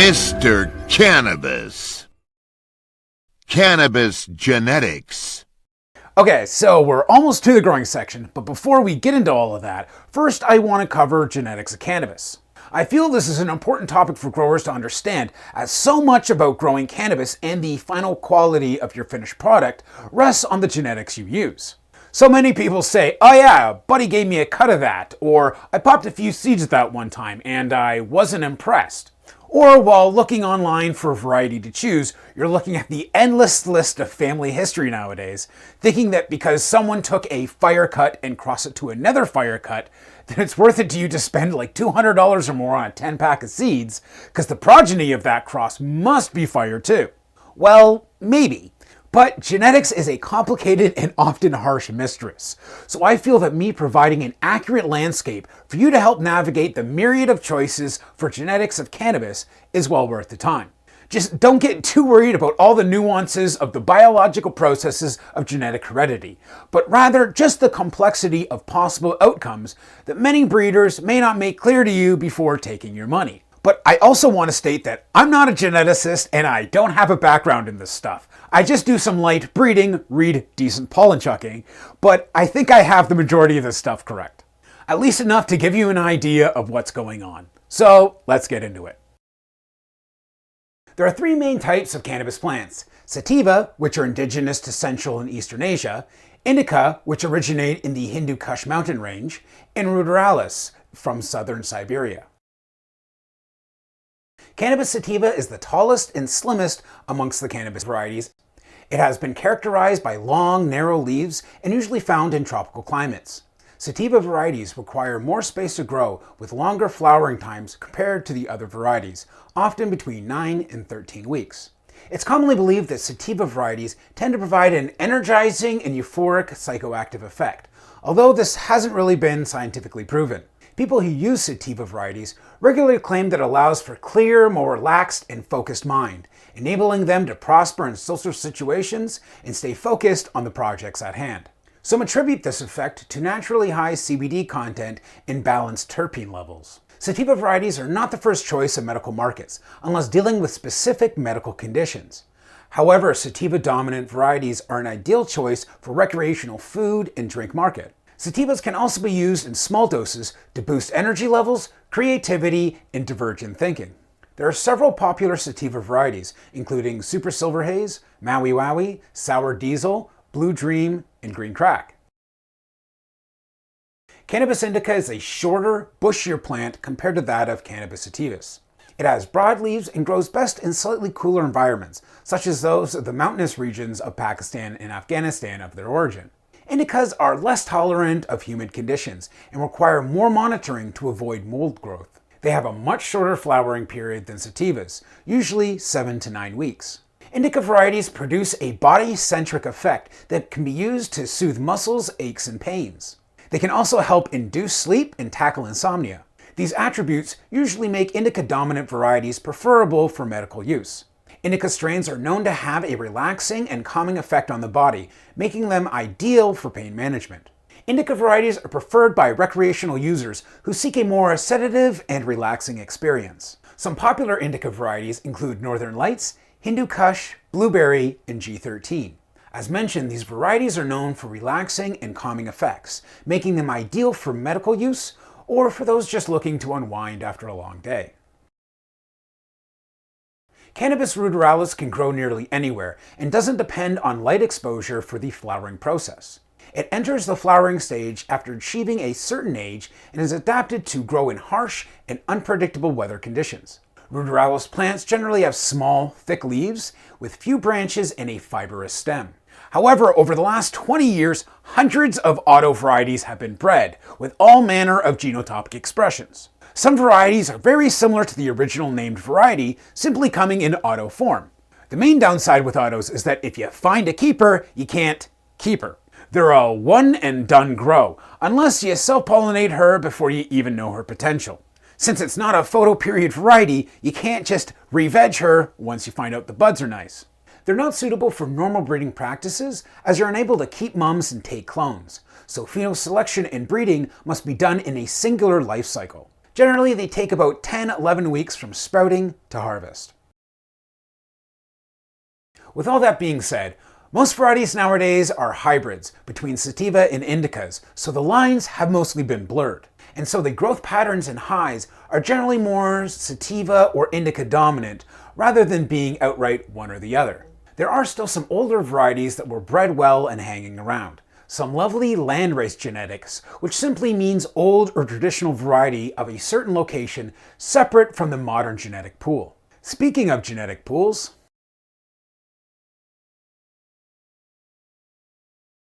Mr. Cannabis. Cannabis Genetics. Okay, so we're almost to the growing section, but before we get into all of that, first I want to cover genetics of cannabis. I feel this is an important topic for growers to understand, as so much about growing cannabis and the final quality of your finished product rests on the genetics you use. So many people say, oh yeah, buddy gave me a cut of that, or I popped a few seeds of that one time and I wasn't impressed. Or while looking online for a variety to choose, you're looking at the endless list of family history nowadays, thinking that because someone took a fire cut and crossed it to another fire cut, then it's worth it to you to spend like $200 or more on a 10-pack of seeds, because the progeny of that cross must be fire too. Well, maybe. But genetics is a complicated and often harsh mistress, so I feel that me providing an accurate landscape for you to help navigate the myriad of choices for genetics of cannabis is well worth the time. Just don't get too worried about all the nuances of the biological processes of genetic heredity, but rather just the complexity of possible outcomes that many breeders may not make clear to you before taking your money. But I also want to state that I'm not a geneticist and I don't have a background in this stuff. I just do some light breeding, read decent pollen chucking, but I think I have the majority of this stuff correct. At least enough to give you an idea of what's going on. So let's get into it. There are three main types of cannabis plants: Sativa, which are indigenous to Central and Eastern Asia; Indica, which originate in the Hindu Kush mountain range; and Ruderalis, from southern Siberia. Cannabis sativa is the tallest and slimmest amongst the cannabis varieties. It has been characterized by long, narrow leaves and usually found in tropical climates. Sativa varieties require more space to grow with longer flowering times compared to the other varieties, often between 9 and 13 weeks. It's commonly believed that sativa varieties tend to provide an energizing and euphoric psychoactive effect, although this hasn't really been scientifically proven. People who use sativa varieties regularly claim that it allows for clear, more relaxed, and focused mind, enabling them to prosper in social situations and stay focused on the projects at hand. Some attribute this effect to naturally high CBD content and balanced terpene levels. Sativa varieties are not the first choice of medical markets, unless dealing with specific medical conditions. However, sativa-dominant varieties are an ideal choice for recreational food and drink market. Sativas can also be used in small doses to boost energy levels, creativity, and divergent thinking. There are several popular sativa varieties, including Super Silver Haze, Maui Wowie, Sour Diesel, Blue Dream, and Green Crack. Cannabis indica is a shorter, bushier plant compared to that of cannabis sativas. It has broad leaves and grows best in slightly cooler environments, such as those of the mountainous regions of Pakistan and Afghanistan of their origin. Indicas are less tolerant of humid conditions and require more monitoring to avoid mold growth. They have a much shorter flowering period than sativas, usually 7 to 9 weeks. Indica varieties produce a body-centric effect that can be used to soothe muscles, aches, and pains. They can also help induce sleep and tackle insomnia. These attributes usually make indica-dominant varieties preferable for medical use. Indica strains are known to have a relaxing and calming effect on the body, making them ideal for pain management. Indica varieties are preferred by recreational users who seek a more sedative and relaxing experience. Some popular indica varieties include Northern Lights, Hindu Kush, Blueberry, and G13. As mentioned, these varieties are known for relaxing and calming effects, making them ideal for medical use or for those just looking to unwind after a long day. Cannabis ruderalis can grow nearly anywhere and doesn't depend on light exposure for the flowering process. It enters the flowering stage after achieving a certain age and is adapted to grow in harsh and unpredictable weather conditions. Ruderalis plants generally have small, thick leaves with few branches and a fibrous stem. However, over the last 20 years, hundreds of auto varieties have been bred, with all manner of genotypic expressions. Some varieties are very similar to the original named variety, simply coming in auto form. The main downside with autos is that if you find a keeper, you can't keep her. They're a one-and-done grow, unless you self-pollinate her before you even know her potential. Since it's not a photoperiod variety, you can't just re-veg her once you find out the buds are nice. They're not suitable for normal breeding practices, as you're unable to keep mums and take clones, so phenoselection and breeding must be done in a singular life cycle. Generally, they take about 10-11 weeks from sprouting to harvest. With all that being said, most varieties nowadays are hybrids between Sativa and Indicas, so the lines have mostly been blurred. And so the growth patterns and highs are generally more Sativa or Indica dominant, rather than being outright one or the other. There are still some older varieties that were bred well and hanging around. Some lovely landrace genetics, which simply means old or traditional variety of a certain location separate from the modern genetic pool. Speaking of genetic pools,